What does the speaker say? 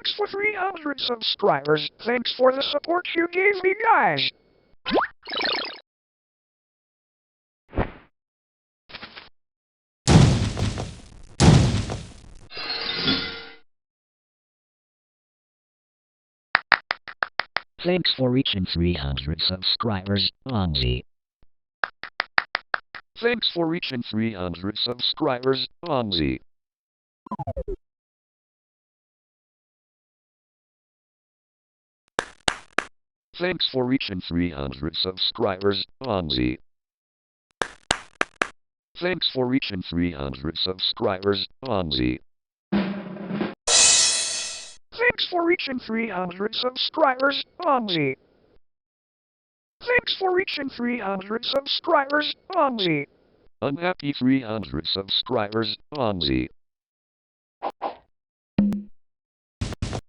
Thanks for 300 subscribers. Thanks for the support you gave me, guys. Thanks for reaching 300 subscribers, Bonzi. Thanks for reaching 300 subscribers, Bonzi. Thanks for reaching 300 subscribers, Bonzi. Thanks for reaching 300 subscribers, Bonzi. Thanks for reaching 300 subscribers, Bonzi. Thanks for reaching 300 subscribers, Bonzi. Unhappy 300 subscribers, Bonzi.